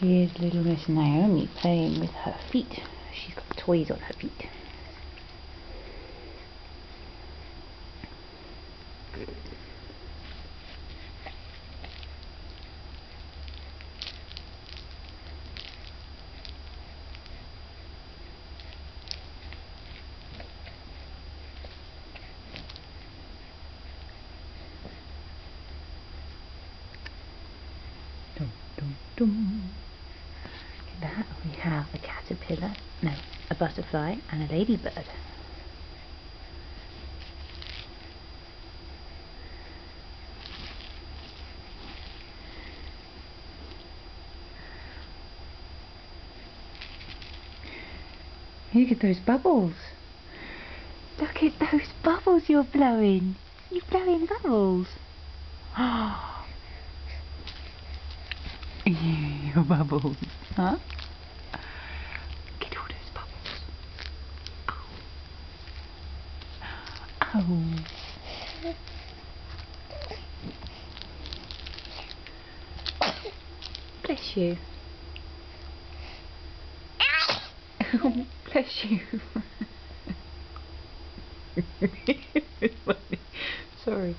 Here's little Miss Naomi playing with her feet. She's got toys on her feet. Dum, dum, dum. In that we have a caterpillar, no, a butterfly and a ladybird. Look at those bubbles. Look at those bubbles you're blowing. You're blowing bubbles. Your bubbles, huh? Get all those bubbles. Oh. Bless you. Bless you. Sorry.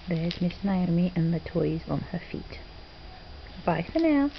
There's Miss Naomi and the toys on her feet. Bye for now.